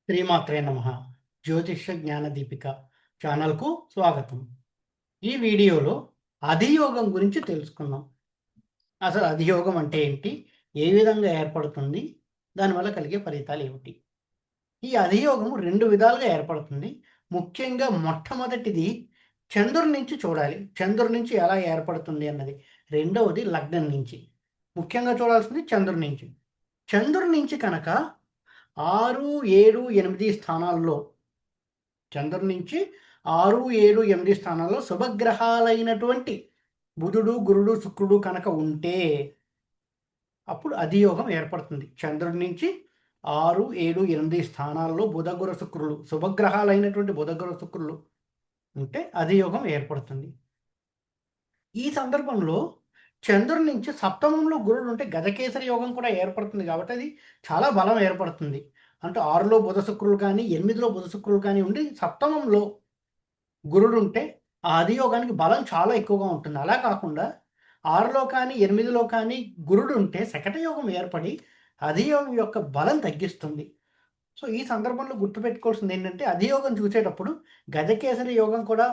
శ్రీమాత్రే నమః. జ్యోతిష్య జ్ఞాన దీపిక ఛానల్కు స్వాగతం. ఈ వీడియోలో అధియోగం గురించి తెలుసుకుందాం. అసలు అధియోగం అంటే ఏంటి? ఏ విధంగా ఏర్పడుతుంది? దానివల్ల కలిగే ఫలితాలు ఏమిటి? ఈ అధియోగము 2 విధాలుగా ఏర్పడుతుంది. ముఖ్యంగా మొట్టమొదటిది చంద్రుడి నుంచి చూడాలి. చంద్రుడి నుంచి ఎలా ఏర్పడుతుంది అన్నది. రెండవది లగ్నం నుంచి. ముఖ్యంగా చూడాల్సింది చంద్రుడి నుంచి. చంద్రుడి నుంచి కనుక 6, 7, 8 స్థానాల్లో చంద్రుడి నుంచి 6, 7, 8 స్థానాల్లో శుభగ్రహాలైనటువంటి బుధుడు, గురుడు, శుక్రుడు కనుక ఉంటే అప్పుడు అధియోగం ఏర్పడుతుంది. చంద్రుడి నుంచి 6, 7, 8 స్థానాల్లో బుధ, గురు, శుక్రులు శుభగ్రహాలైనటువంటి బుధ, గురు, శుక్రులు ఉంటే అధియోగం ఏర్పడుతుంది. ఈ సందర్భంలో చంద్రుడి నుంచి సప్తమంలో గురుడు ఉంటే గజకేసరి యోగం కూడా ఏర్పడుతుంది కాబట్టి అది చాలా బలం ఏర్పడుతుంది. అంటే 6లో బుధ శుక్రులు కానీ 8లో బుధ శుక్రులు కానీ ఉండి సప్తమంలో గురుడు ఉంటే ఆ అధియోగానికి బలం చాలా ఎక్కువగా ఉంటుంది. అలా కాకుండా 6లో కానీ 8లో కానీ గురుడు ఉంటే శకటయోగం ఏర్పడి అధియోగం యొక్క బలం తగ్గిస్తుంది. సో ఈ సందర్భంలో గుర్తుపెట్టుకోవాల్సింది ఏంటంటే అధియోగం చూసేటప్పుడు గజకేసరి యోగం కూడా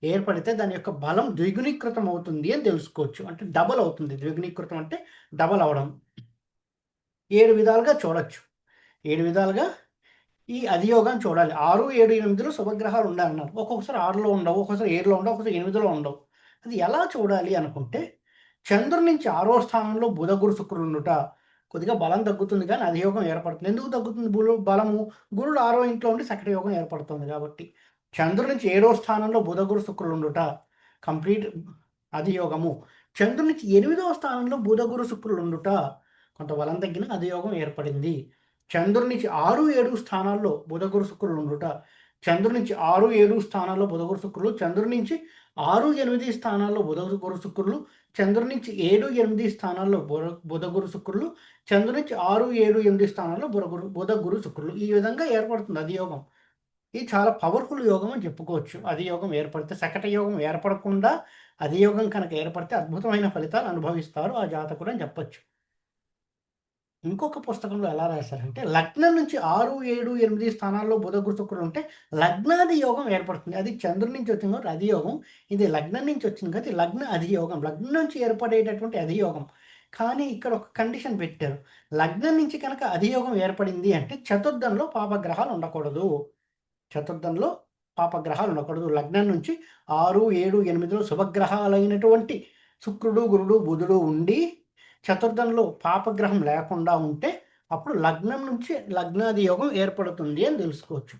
ఏర్పడితే దాని యొక్క బలం ద్విగుణీకృతం అవుతుంది అని తెలుసుకోవచ్చు. అంటే డబల్ అవుతుంది. ద్విగుణీకృతం అంటే డబల్ అవడం. 7 విధాలుగా చూడొచ్చు. 7 విధాలుగా ఈ అధియోగాన్ని చూడాలి. 6, 7, 8లో శుభగ్రహాలు ఉండాలన్నారు. ఒక్కొక్కసారి 6లో ఉండవు, ఒక్కొక్కసారి 7లో ఉండవు, ఒక్కొక్కసారి 8లో ఉండవు. అది ఎలా చూడాలి అనుకుంటే చంద్రుడి నుంచి 6వ స్థానంలో బుధ, గురు, శుక్రులు ఉండుట కొద్దిగా బలం తగ్గుతుంది కానీ అధియోగం ఏర్పడుతుంది. ఎందుకు తగ్గుతుంది బలము? గురుడు 6వ ఇంట్లో ఉండి శకట యోగం ఏర్పడుతుంది కాబట్టి. చంద్రుడి నుంచి 7వ స్థానంలో బుధ, గురు, శుక్రులు ఉండుట కంప్లీట్ అధియోగము. చంద్రుడి నుంచి 8వ స్థానంలో బుధ, గురు, శుక్రులు ఉండుట కొంత బలం తగ్గిన అధియోగం ఏర్పడింది. చంద్రుడి నుంచి 6, 7 స్థానాల్లో బుధ, గురు, శుక్రులు ఉండుట, చంద్రుడి నుంచి 6, 7 స్థానాల్లో బుధ, గురు, శుక్రులు, చంద్రుడి నుంచి 6, 8 స్థానాల్లో బుధ, గురు, శుక్రులు, చంద్రుడి నుంచి 7, 8 స్థానాల్లో బుధ, గురు, శుక్రులు, చంద్రుడి నుంచి 6, 7, 8 స్థానాల్లో బుధ, గురు, శుక్రులు. ఈ విధంగా ఏర్పడుతుంది అధియోగం. ఇది చాలా పవర్ఫుల్ యోగం అని చెప్పుకోవచ్చు. అధియోగం ఏర్పడితే శకట యోగం ఏర్పడకుండా అధియోగం కనుక ఏర్పడితే అద్భుతమైన ఫలితాలు అనుభవిస్తారు ఆ జాతకుడు అని చెప్పొచ్చు. ఇంకొక పుస్తకంలో ఎలా రాశారంటే లగ్నం నుంచి 6, 7, 8 స్థానాల్లో బుధ, గురు, శుక్రులు ఉంటే లగ్నాది యోగం ఏర్పడుతుంది. అది చంద్రుడి నుంచి వచ్చింది కాబట్టి అధియోగం. ఇది లగ్నం నుంచి వచ్చింది కాబట్టి లగ్న అధియోగం. లగ్నం నుంచి ఏర్పడేటటువంటి అధియోగం. కానీ ఇక్కడ ఒక కండిషన్ పెట్టారు. లగ్నం నుంచి కనుక అధియోగం ఏర్పడింది అంటే చతుర్థంలో పాపగ్రహాలు ఉండకూడదు. చతుర్థంలో పాపగ్రహాలు ఉండకూడదు. లగ్నం నుంచి 6, 7, 8లో శుభగ్రహాలైనటువంటి శుక్రుడు, గురుడు, బుధుడు ఉండి చతుర్థంలో పాపగ్రహం లేకుండా ఉంటే అప్పుడు లగ్నం నుంచి లగ్నాది యోగం ఏర్పడుతుంది అని తెలుసుకోవచ్చు.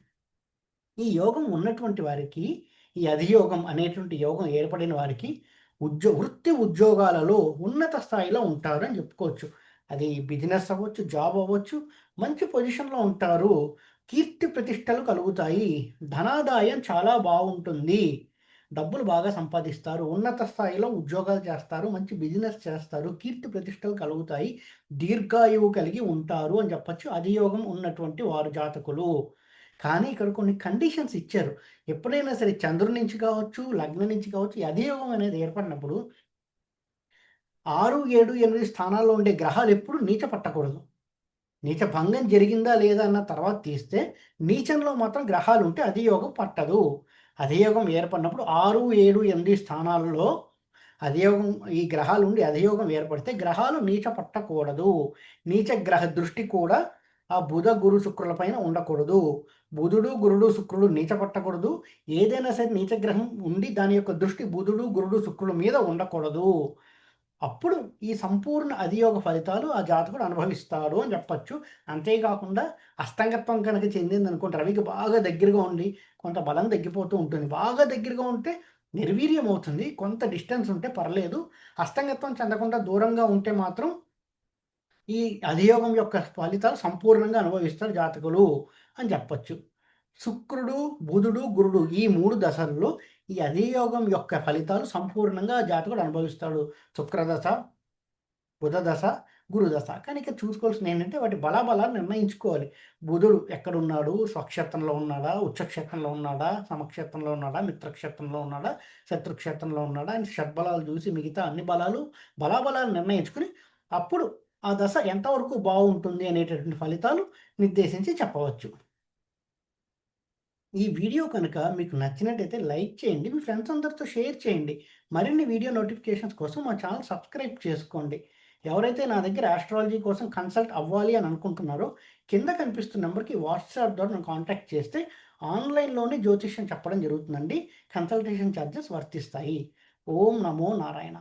ఈ యోగం ఉన్నటువంటి వారికి, ఈ అధియోగం అనేటువంటి యోగం ఏర్పడిన వారికి వృత్తి ఉద్యోగాలలో ఉన్నత స్థాయిలో ఉంటారు అని చెప్పుకోవచ్చు. అది బిజినెస్ అవ్వచ్చు, జాబ్ అవ్వచ్చు, మంచి పొజిషన్లో ఉంటారు. కీర్తి ప్రతిష్టలు కలుగుతాయి. ధనాదాయం చాలా బాగుంటుంది. డబ్బులు బాగా సంపాదిస్తారు. ఉన్నత స్థాయిలో ఉద్యోగాలు చేస్తారు. మంచి బిజినెస్ చేస్తారు. కీర్తి ప్రతిష్టలు కలుగుతాయి. దీర్ఘాయువు కలిగి ఉంటారు అని చెప్పొచ్చు అధియోగం ఉన్నటువంటి వారు జాతకులు. కానీ ఇక్కడ కొన్ని కండిషన్స్ ఇచ్చారు. ఎప్పుడైనా సరే చంద్రుడి నుంచి కావచ్చు, లగ్నం నుంచి కావచ్చు, ఈ అధియోగం అనేది ఏర్పడినప్పుడు 6, 7, 8 స్థానాల్లో ఉండే గ్రహాలు ఎప్పుడు నీచ పట్టకూడదు. నీచ భంగం జరిగిందా లేదా అన్న తర్వాత తీస్తే నీచంలో మాత్రం గ్రహాలు ఉంటే అధియోగం పట్టదు. అధియోగం ఏర్పడినప్పుడు 6, 7, 8 స్థానాల్లో అధియోగం ఈ గ్రహాలు ఉండి అధియోగం ఏర్పడితే గ్రహాలు నీచ పట్టకూడదు. నీచ గ్రహ దృష్టి కూడా ఆ బుధ, గురు, శుక్రుల పైన ఉండకూడదు. బుధుడు, గురుడు, శుక్రుడు నీచ పట్టకూడదు. ఏదైనా సరే నీచ గ్రహం ఉండి దాని యొక్క దృష్టి బుధుడు, గురుడు, శుక్రుల మీద ఉండకూడదు. అప్పుడు ఈ సంపూర్ణ అధియోగ ఫలితాలు ఆ జాతకుడు అనుభవిస్తాడు అని చెప్పచ్చు. అంతేకాకుండా అస్తంగత్వం కనుక చెందిందనుకోండి, రవికి బాగా దగ్గరగా ఉండి కొంత బలం తగ్గిపోతూ ఉంటుంది. బాగా దగ్గరగా ఉంటే నిర్వీర్యం అవుతుంది. కొంత డిస్టెన్స్ ఉంటే పర్లేదు. అస్తంగత్వం చెందకుండా దూరంగా ఉంటే మాత్రం ఈ అధియోగం యొక్క ఫలితాలు సంపూర్ణంగా అనుభవిస్తారు జాతకులు అని చెప్పచ్చు. శుక్రుడు, బుధుడు, గురుడు ఈ 3 దశల్లో ఈ అధియోగం యొక్క ఫలితాలు సంపూర్ణంగా జాతకుడు అనుభవిస్తాడు. శుక్రదశ, బుధ దశ, గురుదశ. కానీ ఇక్కడ చూసుకోవాల్సింది ఏంటంటే వాటి బలాబలాలు నిర్ణయించుకోవాలి. బుధుడు ఎక్కడున్నాడు? స్వక్షేత్రంలో ఉన్నాడా? ఉచ్చక్షేత్రంలో ఉన్నాడా? సమక్షేత్రంలో ఉన్నాడా? మిత్రక్షేత్రంలో ఉన్నాడా? శత్రుక్షేత్రంలో ఉన్నాడా? అని షడ్బలాలు చూసి మిగతా అన్ని బలాబలాలు నిర్ణయించుకుని అప్పుడు ఆ దశ ఎంతవరకు బాగుంటుంది అనేటటువంటి ఫలితాలు నిర్దేశించి చెప్పవచ్చు. ఈ వీడియో కనుక మీకు నచ్చినట్టయితే లైక్ చేయండి. మీ ఫ్రెండ్స్ అందరితో షేర్ చేయండి. మరిన్ని వీడియో నోటిఫికేషన్స్ కోసం మా ఛానల్ సబ్స్క్రైబ్ చేసుకోండి. ఎవరైతే నా దగ్గర ఆస్ట్రాలజీ కోసం కన్సల్ట్ అవ్వాలి అని అనుకుంటున్నారో కింద కనిపిస్తున్న నెంబర్‌కి వాట్సాప్ ద్వారా నన్ను కాంటాక్ట్ చేస్తే ఆన్‌లైన్‌లోనే జ్యోతిష్యం చెప్పడం జరుగుతుందండి. కన్సల్టేషన్ చార్జెస్ వర్తిస్తాయి. ఓం నమో నారాయణ.